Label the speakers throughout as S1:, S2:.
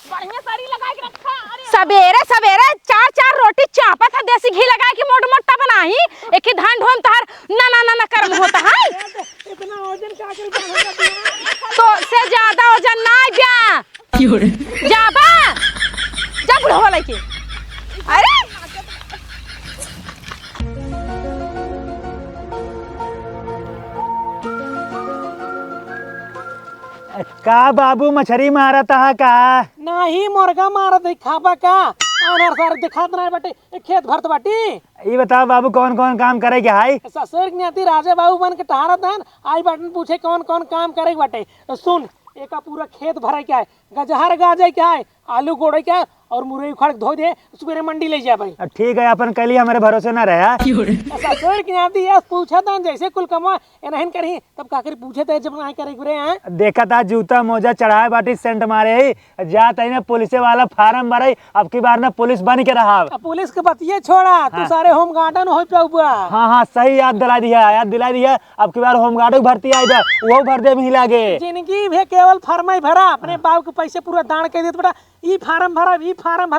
S1: बढ़िया साड़ी लगा के रखा।
S2: सवेरे सवेरे चार चार रोटी चापा था देसी घी लगा के मोट मोटा बनाई एक ही धान ढोम तहार ना ना ना ना कर्म होता है।
S1: इतना वजन का कर
S2: तो से ज्यादा वजन ना ब्या जाबा जा बुढ़वा लेके। अरे
S3: का बाबू मछरी मारा था का?
S1: नहीं मुर्गा मार दे खाबा का अनार सार दिखात नहीं बाटे एक खेत भरत बाटी।
S3: ये बताओ बाबू कौन कौन काम करे के हाई?
S1: ससुर न्याती राजा बाबू बन के टहारत हन आई बाटन पूछे कौन कौन काम करे बाटे। तो सुन एक पूरा खेत भरे क्या है गजहर गाजे क्या है आलू गोड़े क्या और मुरई उखाड़ धो दे सुबह मंडी ले जा भाई।
S3: ठीक है अपन कल ही हमारे भरोसे ना रहा।
S1: ससुर की न्याती यस पूछा था जैसे कुल कमा एनहन करी तब काकरी पूछे थे जब नहीं करे गुरे हैं।
S3: देखा था जूता मोजा चढ़ाए बाटी सेंट मारे ही जात है ना पुलिस वाला फार्म भरे अब की बार ना पुलिस बन के रहा।
S1: पुलिस के बतिये छोड़ा तू सारे होम गार्डन हो पे।
S3: हाँ हाँ सही याद दिला दिया अब की बार होम गार्ड भर्ती आई वो भर दे भी लागे।
S1: जिंदगी भी केवल फार्म ही भरा अपने बाप के पैसे पूरा दान कर देते बेटा ई फार्म भरा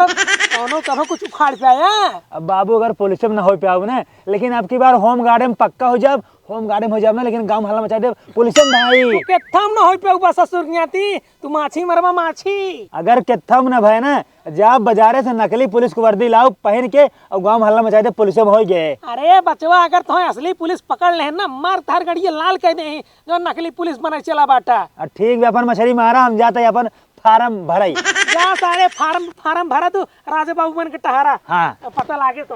S1: कौनो कभो कुछ उखाड़ पाया।
S3: अब बाबू अगर पुलिस में ना हो पाओ ना लेकिन अब की बार होम गार्ड में पक्का हो जाब ना लेकिन गांव हल्ला मचा दे पुलिस में भाई
S1: केथम ना हो पे ससुर न्याती तू माछी मरवा माछी।
S3: अगर केथम ना भय ना जाब बाजारे से नकली पुलिस को वर्दी लाओ पहन के और गांव हल्ला मचा दे पुलिस में हो गए।
S1: अरे बचवा अगर तो असली पुलिस पकड़ ले ना मार थार गड़िया लाल कह दे जो नकली पुलिस बना चला बाटा।
S3: ठीक है अपन मछली मारा हम जाते अपन फार्म भराई
S1: जा सारे फार्म भरा तू राजा बाबू बन के टहारा।
S3: हाँ
S1: पता लागे तो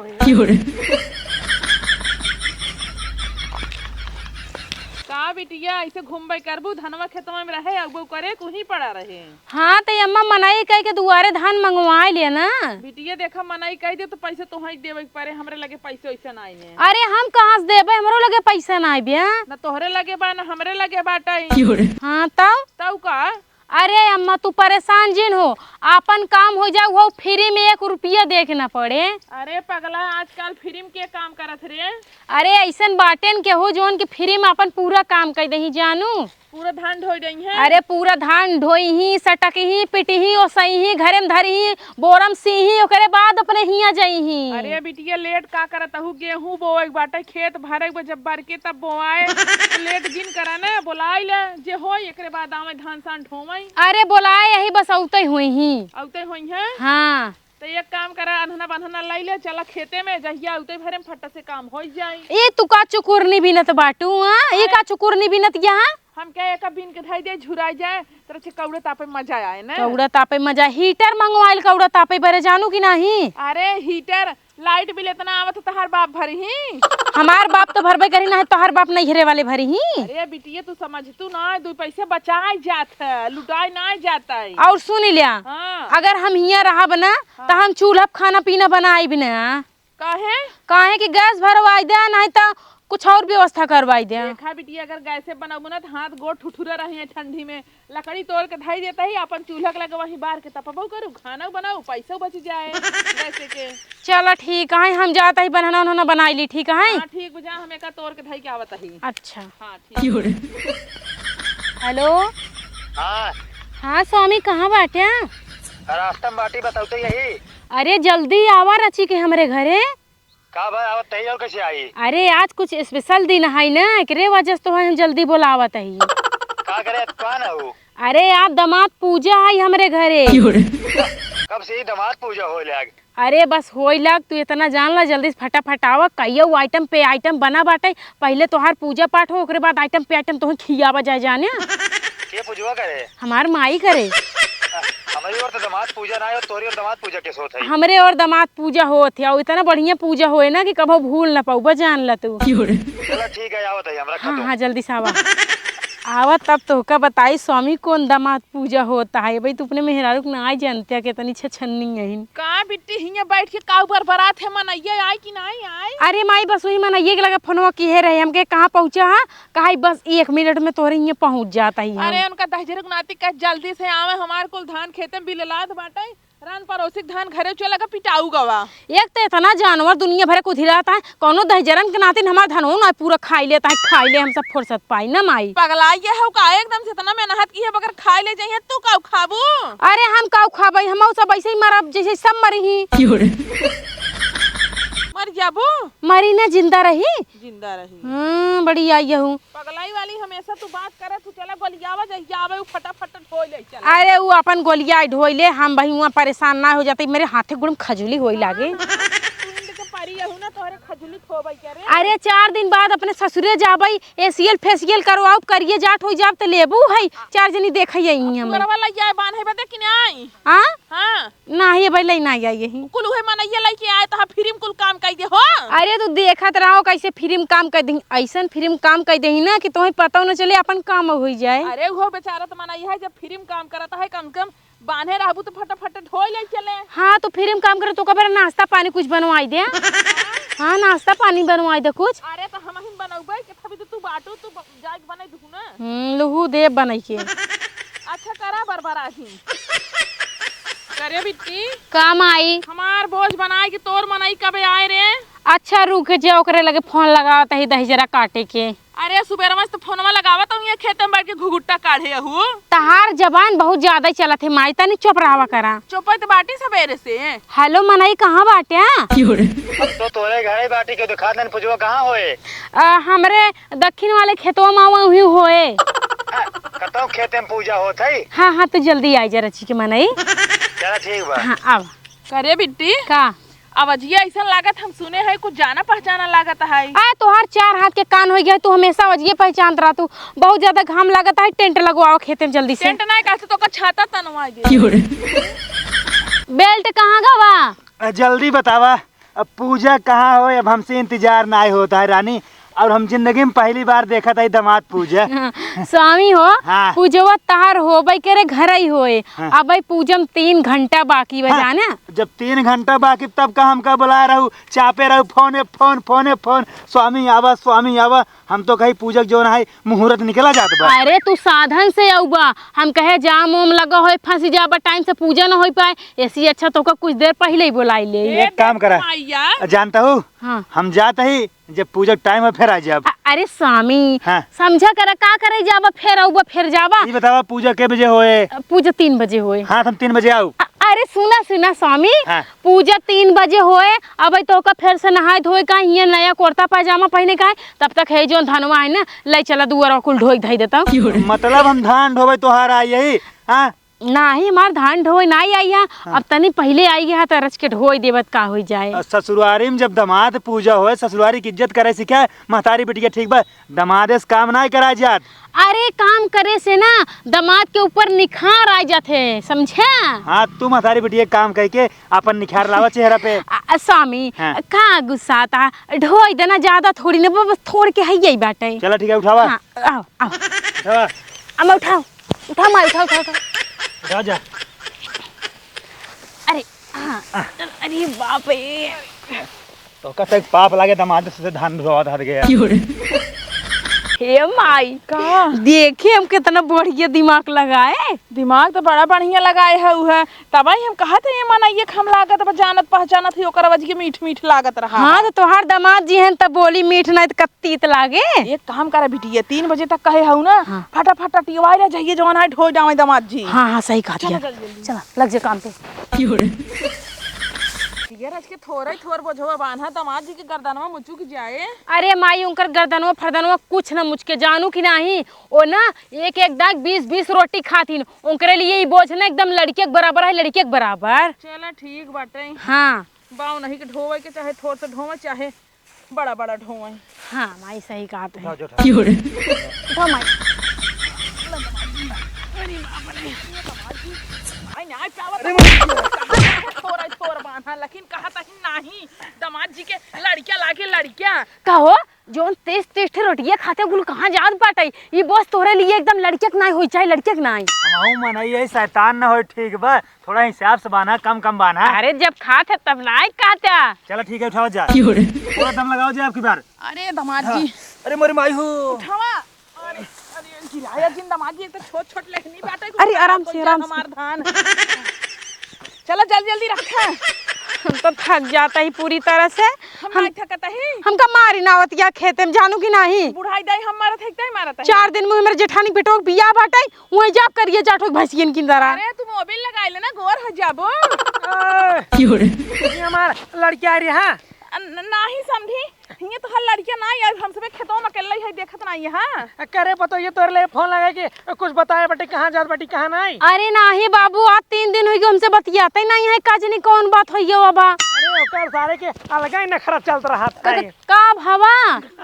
S4: का बिटिया ऐसे घूमबे करबू धनवा खेतवा में रहे अगबो करे कुही पड़ा रहे।
S2: हाँ तो अम्मा मनाई कह के दुआरे धान मंगवा लिया ना।
S4: बिटिया देखा मनाई कह दे तो पैसे तो ही देवे के पड़े हमरे लगे पैसे वैसे ना आइने।
S2: अरे हम कहाँ से देबे हमरो लगे पैसा ना बिया
S4: ना तोहरे लगे बा ना हमरे लगे बाटा।
S2: हाँ तब
S4: का
S2: अरे अम्मा तू परेशान जिन हो आपन काम हो जाओ वो फ्री में 1 रुपया देखना पड़े।
S4: अरे पगला आजकल फ्री में के काम करत रे।
S2: अरे ऐसन बाटेन के हो जोन की फ्री में अपन पूरा काम कर दही जानू
S4: पूरा धान ढोई रही है।
S2: अरे पूरा धान ढोई ही सटक ही पिटी ही ओसई ही घरे में धरी ही बोरम सी ही ओकरे बाद अपने हिया जाई ही।
S4: अरे बिटिया लेट का करत हूँ गेहूं बोए बाटे खेत भरे जब भर के तब बोआए लेट दिन करा ना बोलाई ले जे हो एकरे बाद आवे धान सान ढोवई।
S2: अरे बोलाए यही बस औते हुई ही
S4: औते हुई है।
S2: हाँ
S4: तो एक काम करा अनहना बन्हना लाई ले चला खेते में जहिया औते भरे में फटा से काम हो जाई।
S2: ये तू का चुकुरनी बिनत बाटू। हाँ ये का चुकुरनी बिनत यहाँ
S4: हम क्या एक बिन के धाई दे झुराई जाए तरह से कौड़े तापे मजा आए ना।
S2: कौड़ा तापे मजा हीटर मंगवाइल कौड़ा तापे बरे जानू की नहीं।
S4: अरे हीटर लाइट बिल इतना आवत तहार बाप भरी ही।
S2: हमार बाप तो भरबे करी ना है तोहर बाप नहीं घरे वाले भरी ही।
S4: अरे बिटिया तू समझ तू ना 2 पैसे बचाए जात है लुटाई ना जाता है।
S2: और सुन लिया
S4: हाँ।
S2: अगर हम हिया रहा बना तो हम चूल्हा खाना पीना बनाई भी ना काहे कि गैस भरवाई दे नहीं तो कुछ और व्यवस्था करवाई दे।
S4: देखा बिटिया अगर गैसे बनाबू ना तो हाथ गोड़ ठुठुरे रही ठंडी में लकड़ी तोड़ के धाई देता ही अपन चूल्हा के लगे वहीं बार के तपबो करू खाना बनाऊ पैसा बच जाए गैसे के।
S2: चलो ठीक है हम जाता ही बनाना उन्होंने बनाई ली ठीक है।
S4: हाँ ठीक बुझा हमें का तोड़ के धाई के आवत ही।
S2: अच्छा
S4: हाँ ठीक।
S2: हेलो
S3: हाँ
S2: हाँ स्वामी कहाँ बाटे?
S3: रास्ता में बाटी बताते यही।
S2: अरे जल्दी आवा रची के हमरे घरे
S3: का भाई आवत है और कैसे आई?
S2: अरे आज कुछ स्पेशल दिन है ना एकरे वजह से तो हम जल्दी बोलावत है।
S3: का करे कौन है वो?
S2: अरे आप दामाद पूजा है हमरे घरे।
S3: कब से दामाद पूजा हो लग?
S2: अरे बस होई लग तू इतना जान ला जल्दी से फटाफट आवा कहियो आइटम पे आइटम बना बाटे पहले तोहार पूजा पाठ हो ओकरे बाद आइटम पे आइटम तोहे खियावा जाए जाने।
S3: के पूजवा करे?
S2: हमार माई करे।
S3: हमारी और तो दामाद पूजा ना है तोरी और दामाद पूजा के सोत है।
S2: हमरे और दामाद पूजा होत है और इतना बढ़िया पूजा होए ना कि कभो भूल ना पाऊ जान ला तू।
S3: चलो ठीक है आवत है हमरा।
S2: हाँ हाँ जल्दी से आवा आवा तब तो का बताई स्वामी कौन दामाद पूजा होता है भाई तू अपने मेहरारू को ना आई जानते कि इतनी छछन्नी है
S4: का बिट्टी हिया बैठ के काऊ पर बरात है मनैया आई कि नहीं आई?
S2: अरे माई बस वही मनैया के लगा फोनवा किए रहे हमके कहाँ पहुँचा है कहा बस 1 मिनट में तोरे यहाँ पहुँच जाता ही।
S4: अरे उनका दहजरक नाती का जल्दी से आवे हमार कुल धान खेते में बिललाद बाटे रान पड़ोसिक धान घरे चला का पिटाऊ गवा।
S2: एक तो इतना जानवर दुनिया भर को उधिराता है, कोनो दहजरन के नाते हमारा धनो ना पूरा खाई लेता है, खाई ले हम सब फुर्सत पाई ना माई।
S4: पगला ये है का एकदम से इतना मेहनत की है बगर खाई ले जाइए तू का खाबू।
S2: अरे हम काऊ खाबई, हम सब ऐसे ही मरब जैसे सब मरी ही।
S4: मर जाबू
S2: मरी ना जिंदा रही।
S4: जिंदा रही
S2: बड़ी आई हूँ।
S4: पगलाई वाली हमेशा तू बात करे तू चला गोलियावा जाइए फटाफट ढोई ले चला।
S2: अरे वो अपन गोलिया ढोई ले, हम भाई वहाँ परेशान ना हो जाते, मेरे हाथे गुड़म खजूली होई लागे।
S4: ना तोहरे खजूली खोबई करे।
S2: अरे 4 दिन बाद अपने ससुरे जाबई, एसीएल फेसियल करवाओ, करिए जाट हो जाब तो लेबू है 4 जनी देख हमें
S4: वाला जाए बांध है बता कि नहीं।
S2: हाँ
S4: हाँ
S2: ना ही भाई ले ना आई यही
S4: कुल है मनैया लेके आए तो फ्री में कुल काम कर दे हो।
S2: अरे तू देखत रहो कैसे फ्री में काम कर दही, ऐसा फ्री में काम कर दही ना कि तुम्हें पता न चले अपन काम हो जाए।
S4: अरे वो बेचारा तो मनैया है जब फ्री में काम करता है कम कम बांधे रहबू तो फटाफट ढोई ले चले।
S2: हाँ तो फ्री में काम करे तो कबर नाश्ता पानी कुछ बनवाई दे। हाँ नाश्ता पानी बनवाई दे कुछ।
S4: अरे तो हम ही बनौबे के तभी तो तू बाटू तू जाके बनाई दू ना।
S2: लहू दे बनाई के।
S4: अच्छा करा बरबरा ही करे बिट्टी
S2: काम आई
S4: हमार बोझ बनाए कि तोर मनाई कबे आए रे।
S2: अच्छा रुक जा, ओकरे लगे फोन लगावत है दही जरा काटे के।
S4: अरे सुबह मस्त फोनमा लगावत हूँ ये खेत में बैठ के घुघुट्टा काढ़े हूँ।
S2: तहार जबान बहुत ज्यादा चलत है माई, तनी चुप रहा करा।
S4: चुपत बाटी सवेरे से।
S2: हेलो मनई कहाँ बाटे?
S3: तो तोरे घरे बाटी के दिखा देन पुजवा कहाँ होए?
S2: हमरे दक्षिण वाले खेतवा में वही होए।
S3: कतौ खेते में पूजा होत है।
S2: हाँ हाँ तो जल्दी आई जरा ची के मनई।
S3: चला ठीक बा।
S2: हाँ अब
S4: करे बिट्टी
S2: का
S4: अवजिया ऐसा लागत हम सुने है कुछ जाना पहचाना लागत है।
S2: तोहार 4 हाथ के कान हो गया, तू हमेशा अवजिए पहचानत रहा। तू बहुत ज्यादा घाम लागत है, टेंट लगवाओ खेते में जल्दी से।
S4: टेंट नहीं कहते तो का छाता तनवा दे।
S2: बेल्ट कहाँ गवा?
S3: जल्दी बतावा अब पूजा कहाँ हो? अब हमसे इंतजार ना होता है रानी, और हम जिंदगी में पहली बार देखा था दामाद पूजा।
S2: स्वामी हो
S3: हाँ।
S2: पूजवा तहार हो भाई करे घर ही होए।
S3: हाँ।
S2: अब भाई पूजम 3 घंटा बाकी बजा ना।
S3: जब 3 घंटा बाकी तब का हमका बुला रहू, चापे रहू फोन स्वामी आवा। हम तो कहीं पूजक जो है मुहूर्त निकला जात बा।
S2: अरे तू साधन से आऊबा, हम कहे जाम ओम लगा हो फंसी जाबा, टाइम से पूजा न हो पाए, ऐसी अच्छा तो कुछ देर पहले ही बुलाई ले।
S3: एक काम करा जानता हूँ।
S2: हाँ।
S3: हम जाते ही जब पूजक टाइम है फिर आ जाब।
S2: अरे स्वामी
S3: हाँ।
S2: समझा करा का करे जाबा फिर आऊबा फिर जाबा।
S3: ये बतावा पूजा के बजे होए?
S2: पूजा 3 बजे होए।
S3: हाँ हम 3 बजे आऊ।
S2: अरे सुना स्वामी।
S3: हाँ।
S2: पूजा 3 बजे होए। अब तो का फिर से नहाए धोए का ये नया कुर्ता पैजामा पहने का है, तब तक है जो धनवा है ना ले चला दुआरा कुल ढोई धई देता।
S3: मतलब हम धान ढोवे तोहार आई यही? हाँ
S2: नाही हमार धान ढोए ना आई है। अब तनी पहले आई है तो रच के ढोई देवत का हो जाए।
S3: ससुरारी में जब दामाद पूजा होए ससुरारी की इज्जत करे सिखा महतारी बेटिया ठीक बा, दामादे से काम नहीं करा जात।
S2: अरे काम करे से ना दामाद के ऊपर निखार आ जाते, समझे?
S3: हाँ तू महतारी बेटिया काम करके अपन निखार लावा चेहरा पे।
S2: स्वामी
S3: हाँ।
S2: का गुस्सा था, ढोई देना ज्यादा थोड़ी ना, बस थोड़ के है यही बाटे।
S3: चलो ठीक है उठावा।
S2: हाँ, आओ आओ
S3: उठावा।
S2: अब उठाओ माँ उठाओ।
S3: उठा जा।
S2: अरे हाँ अरे बाप रे,
S3: तो कते पाप लागे दामाद से धान ढोवा धर गया।
S2: हे माई
S4: का
S2: देखे हम कितना बढ़िया दिमाग लगाए।
S4: दिमाग तो बड़ा बढ़िया लगाए है उ है तभी हम कहते ये मनैया हम लागत बा जानत पहचानत ही ओकर वजह के मीठ लागत रहा।
S2: हाँ तो तोहार दामाद जी हैं तब बोली मीठ नहीं तो कत्तीत लागे।
S4: एक काम करा बिटिया 3 बजे तक कहे हूँ ना।
S2: हाँ।
S4: फटाफट टिवाई रह जाइए जवान है ढोई डावे दामाद जी।
S2: हाँ सही कहा दिया। चला लग जा काम पे।
S4: ये रच के थोर बोझवा बांधा दामाद जी के गर्दनवा मुचुक जाए।
S2: अरे माई उनकर गर्दनवा फरदनवा कुछ न मुझके जानू कि नहीं, ओ ना एक दाग 20 रोटी खातीन, उनके लिए ही बोझ ना एकदम लड़के के बराबर है, लड़के के बराबर।
S4: चला ठीक बाटे।
S2: हाँ
S4: बाव नहीं के ढोवे के चाहे थोड़ से ढोवे चाहे बड़ा ढोवे।
S2: हाँ माई सही कहा है।
S3: उठा
S2: माई
S4: थोर बांधा लेकिन कहता ही नहीं दामाद जी के लड़किया लागे लड़किया
S2: कहो जोन तेज रोटियां खाते गुल कहाँ जात बाटे, ये बस तोरे लिए एकदम लड़के के नहीं होई चाहे लड़के के नहीं।
S3: हम मनई है शैतान न हो ठीक बा, थोड़ा हिसाब से बाना कम बाना।
S2: अरे जब खाते तब नहीं कहता।
S3: चलो ठीक है उठाओ जा। पूरा दम लगाओ जा आपकी बार।
S4: अरे दामाद जी
S3: अरे मोरी माई हो
S4: उठावा। अरे गिराया जिन दामाद जी एक तो छोट लेखनी बाटे।
S2: अरे आराम से
S4: हमार धान चलो जल्दी जल्दी रखा।
S2: हम तो थक जाता ही पूरी तरह से।
S4: हम नहीं थकता ही।
S2: हमका मारी नावतिया खेते में जानू की नहीं।
S4: बुढ़ाई दाई हम मारत है कि मारत है?
S2: 4 दिन में मेरे जेठानी बेटो बिया बाटे वही जाप करिए जाठो भैंसियन की तरह।
S4: अरे तुम मोबिल लगाई लेना गोर हो जाबो।
S1: ये हमार लड़की आ रही है। हाँ
S4: नहीं समझी ये तो हर लड़कियां ना यार हम सबे खेतों में अकेले ही देखत नहीं है। हां
S1: करे पतो ये तोरे लिए फोन लगा के कुछ बताए बेटे कहाँ जात बेटी कहाँ नहीं।
S2: अरे नहीं बाबू आज 3 दिन हो गए हमसे बतियाते नहीं है काजनी कौन बात होई है बाबा।
S1: अरे ओकर सारे के अलग ही नखरा चलत रहा है।
S2: कब हवा?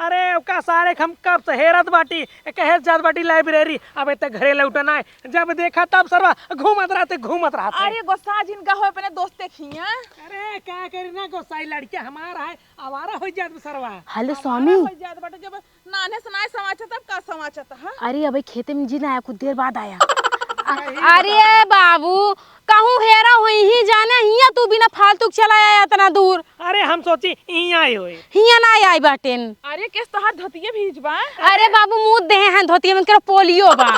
S1: अरे ओका सारे हम कब से हेरत बाटी कहे जात बाटी लाइब्रेरी अब तक घरे लौटन आए जब देखा तब सरवा घूमत रहते।
S4: अरे गुस्सा जिनका हो अपने दोस्त देखिया।
S1: अरे क्या करी ना गुस्साई लड़कियां हमारा है आवारा हो जात सरवा।
S2: हेलो स्वामी।
S4: जब नाने सुनाए समाचार तब का समाचार था।
S2: अरे अबे खेते में जीना आया कुछ देर बाद आया। अरे बाबू कहूँ हेरा हुई ही जाना हिया तू बिना फालतू चलाया इतना दूर।
S1: अरे हम सोची यहीं आए हुए
S2: हिया ना आई बाटेन।
S4: अरे किस तोहार धोतिये भीजबा।
S2: अरे बाबू मुंह दे हैं धोतिया में पोलियो बा।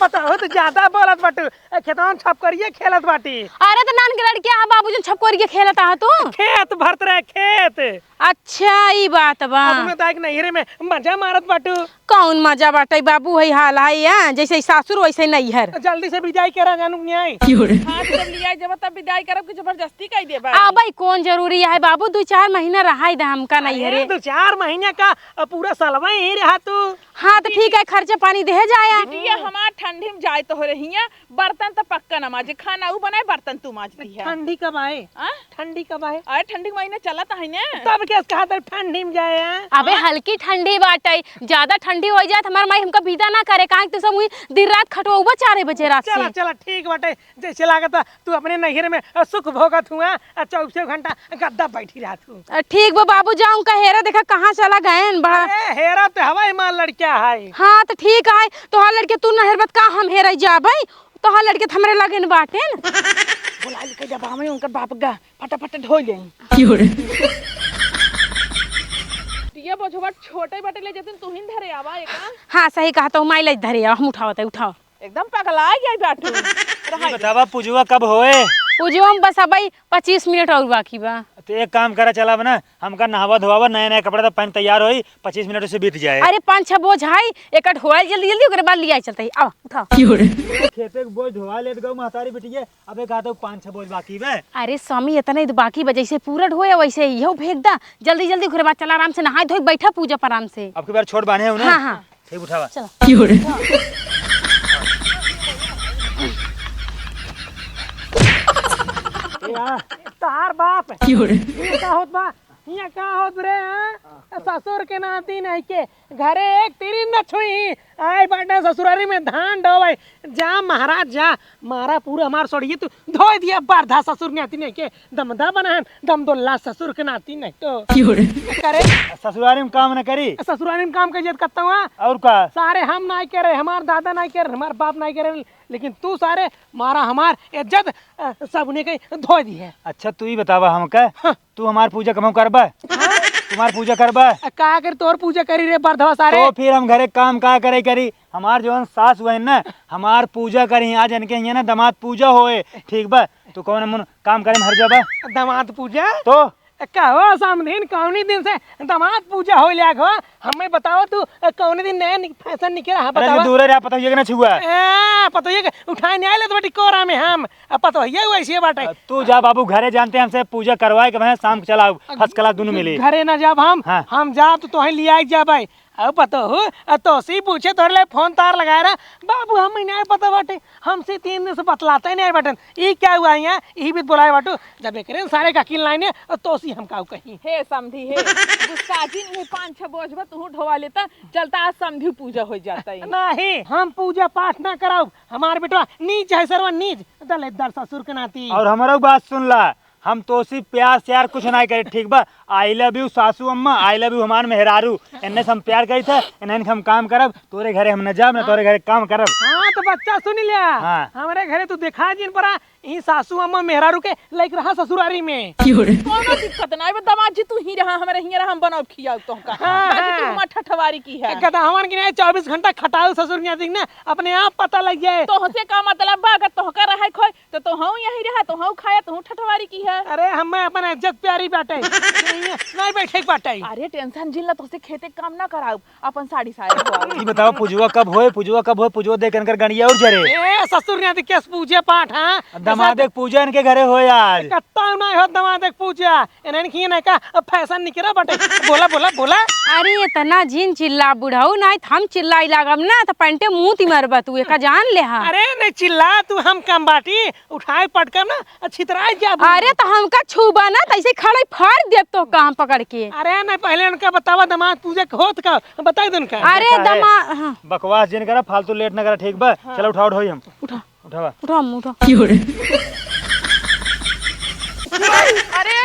S1: पता हो तो ज्यादा बोलत बाटू खेतन छप करिए खेलत बाटी।
S2: अरे तो नान के लड़किया बाबू जो छप करिए खेलता है तू।
S1: खेत भरत रहे खेत।
S2: अच्छा ई बात बा।
S1: अब में ताक नैहरे में मजा मारत बाटू।
S2: कौन मजा बाटे बाबू है हाल है जैसे सासुर वैसे नैहर।
S1: जल्दी से विदाई करा जानू नहीं आई।
S4: हां जब लिया जब तब विदाई करब के जबरदस्ती कह देबा।
S2: अबे कौन जरूरी है बाबू 2-4 महीना रहा दे हमका नैहरे।
S1: 2-4 महीने का पूरा सालवा यहीं रहा तू।
S2: हाँ तो ठीक है खर्चा पानी दे जाया।
S4: बिटिया हमार ठंडी में जाए तो हो रही है बर्तन तो पक्का न माजे खाना ऊ बनाए बर्तन तू माज दी है।
S1: ठंडी कब आए?
S4: हां
S1: ठंडी कब आए?
S4: अरे ठंडी महीने चला था है ने
S1: तब क्या कहा था ठंडी में जाए हैं?
S2: अबे हल्की ठंडी बाटे ज्यादा ठंडी हो जाए हमार माई हमका विदा ना करे काहे तो सब दिन रात खटोबा 4 बजे रात
S1: चला
S2: से।
S1: चला ठीक बाटे जैसे लागत तू अपने नैहर में सुख भोगत हुआ 24 घंटा गद्दा बैठी रहा तू।
S2: ठीक बा बाबू जाऊं का हेरा देखा कहाँ चला गए बड़ा।
S1: हेरा तो हवाई माल लड़किया है।
S2: हाँ तो ठीक है तो हाँ लड़के तू न हेरबत का हम हेरा जाबे तो हाँ लड़के हमरे लगे न बाटे न।
S4: बुला के जब हमें उनका बाप का फटाफट ढो ले। ये बोझवा छोटे बटे ले जतिन तू ही धरे आवा एका।
S2: हाँ सही कहा तो माई ले धरे हम उठाओ।
S4: एकदम पगला गई बाटू।
S3: बतावा पूजवा कब होए?
S2: पूजवा बस अबई 25 मिनट और बाकी बा।
S3: तो एक काम करा चला बना हमका नहावा धोवा नया कपड़ा तो पहन तैयार होई 25 मिनट से बीत जाए।
S2: अरे 5-6 बोझ है एक ढोल जल्दी ओकरे बाद लिया चलते आओ उठाओ।
S3: खेते के बोझ धोवा लेत गऊ महतारी बिटिया अबे कहा तो 5-6 बोझ बाकी बे।
S2: अरे स्वामी इतना ही बाकी बा जैसे पूरा ढोया वैसे यहो फेंक दा जल्दी ओकरे बाद चला आराम से नहाए धोए बैठा पूजा पर आराम से।
S3: अब की बार छोड़ बांधे हो ना।
S2: हाँ
S3: ठीक उठावा
S2: चलो।
S1: तार बाप का होत बा हिया का होत रे ससुर के नाती नहीं के घरे एक तेरी न छुई आए बाटा ससुरारी में धान डोवे जा महाराज जा मारा पूरा हमार सोड़िए तू धो दिया बारधा ससुर नाती नहीं के दमदा बना दम दोल्ला ससुर के नाती नहीं तो करे
S3: ससुरारी में काम न करी
S1: ससुरारी में काम करिए करता हूँ।
S3: और का
S1: सारे हम नहीं करे हमार दादा नहीं करे हमार बाप नहीं करे लेकिन तू सारे मारा हमार इज्जत सबने कहीं धो दी है।
S3: अच्छा तू ही बतावा हमका तू हमार पूजा कम करबा तुम्हार पूजा करबा
S1: का कर तोर पूजा करी रे बरधवा सारे
S3: तो फिर हम घरे काम का करे करी हमार जो सास हुए ना हमार पूजा करी आज इनके यहाँ ना दामाद पूजा होए ठीक बा तू कौन मन काम करे हर जाबा
S1: दामाद पूजा
S3: तो
S1: कहो सामने कौनी दिन से दामाद पूजा हो लिया हो हमें बताओ तू कौन दिन नया फैशन निकला है बताओ।
S3: दूर रहा पता ये ना छुआ
S1: पता ये उठाए नहीं आए तो बेटी कोरा में हम पता ये वैसे बात है।
S3: तू जा बाबू घरे जानते हैं हमसे पूजा करवाए के शाम को चलाओ फर्स्ट क्लास दोनों मिले
S1: घरे ना जाब हम
S3: हाँ।
S1: हम जाब तो ही लिया जाबे अब पता हो तो सी पूछे तोरे ले फोन तार लगाया रहा बाबू हम नहीं पता बाटे हमसे 3 दिन से बतलाता ही नहीं बटन ये क्या हुआ यहाँ यही भी बुलाए बाटू जब एक सारे का किल लाइन तो सी हम का कहीं
S4: हे समझी हे गुस्सा जी नहीं 5-6 बोझ बा तू ढोवा लेता चलता आज समझी पूजा हो जाता है।
S1: नहीं हम पूजा पाठ ना कराओ हमारे बेटा नीच है सर्व नीच दलेदार ससुर के नाती। और
S3: हमारा बात सुन ला हम तो सिर्फ प्यार से यार कुछ नहीं करे ठीक बा आई लव यू सासू अम्मा आई लव यू हमार मेहरारू इन्ने से हम प्यार करी थे इन्हें हम काम करब तोरे घरे हम न जाब ना तोरे घरे काम करब।
S1: हाँ तो बच्चा सुन लिया
S3: हाँ।
S1: हमारे घरे तू देखा जिन पर ई सासू अम्मा मेहरारू के लाइक रहा ससुरारी में।
S4: कोनो दिक्कत ना है दामाद जी, तू ही रहा हमारे हिया रहा, हम बनाओ खियाओ तोहका।
S1: हाँ,
S4: बाकी
S1: हाँ।
S4: तू हमार ठठवारी की है।
S1: गदावन की नहीं 24 घंटा खटाल ससुर के दिन ना अपने आप पता लग जाए।
S4: तोहसे का मतलब बा, अगर तोहका रहा खोय तो तोहू यही रहा, तोहू खाया, तोहू ठठवारी की है।
S1: अरे हमें अपन इज्जत प्यारी बाटे नहीं बैठे बाटे।
S4: अरे टेंशन जिन ला, तोहसे खेते काम ना कराऊ, अपन साड़ी साया धोआऊ।
S3: ई बताओ पुजुआ कब होए, पुजुआ देख कर गणिया और जरे
S1: ए ससुर ने केस पूछे पाठ हां
S3: दमादे पूजा इनके घरे होए आज।
S1: कत्ता नहीं हो दमादे पूछा इन्हें की नहीं का फैशन निकला बाटे। बोला बोला बोला।
S2: अरे इतना जिन चिल्ला बुढ़ाऊ नहीं हम चिल्लाई लागम ना तो पैंटे मुंह ती मरबा तू एका जान ले हा।
S1: अरे नहीं चिल्ला तू, हम कम बाटी उठाए पटकर ना छितराए क्या।
S2: अरे तो हमका छूबा ना तैसे खड़े फाड़ देब तो काम पकड़ के।
S1: अरे नहीं पहले उनका बतावा दमाद पूजा होत का बताई दे उनका।
S2: अरे दमा हाँ।
S3: बकवास जिन करा, फालतू लेट ना करा, ठीक बा। चलो उठाओ होई हम
S2: उठा
S3: उठावा।
S2: उठा उठा।
S4: अरे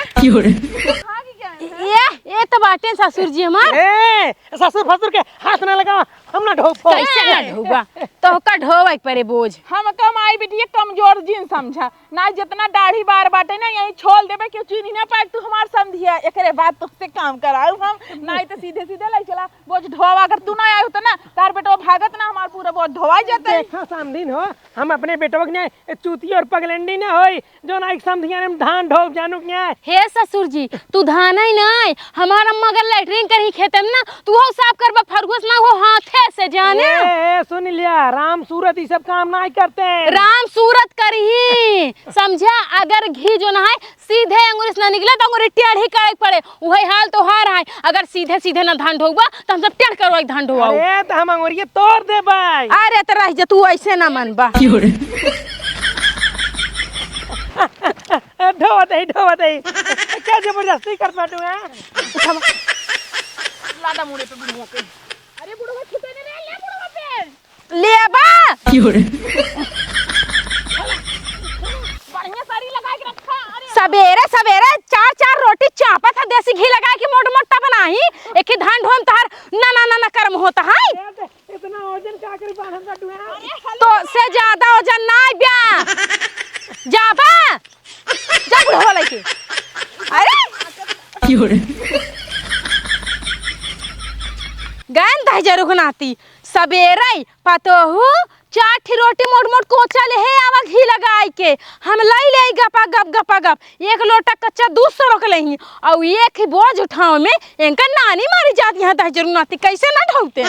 S2: ये तो बाटे ससुर जी हमार।
S1: ए ससुर फसुर के हाथ ना लगा, हम ना ढोपो।
S2: कैसे ना ढोबा तो का ढोबा परे बोझ।
S4: हम कम आई बिटिया कमजोर जिन समझा ना, जितना दाढ़ी बार बाटे ना यही छोड़ देबे कि चीनी ना पाए तू हमार समझिया। एकरे बाद तुझसे काम कराऊ हम, नहीं तो सीधे सीधे लाई चला बोझ ढोवा। अगर तू ना आयु तो ना तार बेटो भागत ना, हमार पूरा बोझ ढोवाई जाते।
S1: देखा सामदीन हो, हम अपने बेटों के चूती और पगलंडी ना होई जो ना एक समधिया ने धान ढोप जानू क्या।
S2: हे ससुर जी तू धान ही नहीं हमारा मगर लैटरिन कर ही खेते में ना तू हो साफ करबा फरगुस ना हो हाथे से जाने।
S1: ए सुन लिया, राम सूरत ये सब काम नहीं करते।
S2: राम सूरत करही समझा। अगर घी जो ना है सीधे अंगुरी से ना निकले तो अंगुरी टेढ़ी करे पड़े, वही हाल तो हार है। अगर सीधे सीधे ना धान ढोबा तो हम सब टेढ़ करवा धान ढोवाऊ।
S1: अरे तो हम अंगुरिया तोड़ दे भाई।
S2: अरे तो रह जा तू ऐसे ना मनबा।
S1: ढोवत है क्या जबरदस्ती कर बैठू है।
S4: लादा मुड़े पे बुढ़वा पे। अरे बुढ़वा छूटे नहीं रे, ले बुढ़वा पे
S2: लेबा
S4: बढ़िया साड़ी लगा के रखा। अरे
S2: सवेरे सवेरे चार चार रोटी चापा था देसी घी लगा के मोट मोटा बनाही एक ही धान ढोम तार ना ना ना ना कर्म होता है।
S1: इतना वजन क्या करी बांधन बैठू है।
S2: तो से ज्यादा वजन ना ब्या जाबा जा बुढ़वा लेके। अरे गैन दह जरुगनाती सवेरे पतोहू चार ठी रोटी मोट मोट कोचा ले है आवा घी लगाई के हम लाई ले गपा गप एक लोटा कच्चा दूध से रोक लेही और एक ही बोझ उठाओ में इनका नानी मारी जाती है दह जरुगनाती कैसे ना ढोते।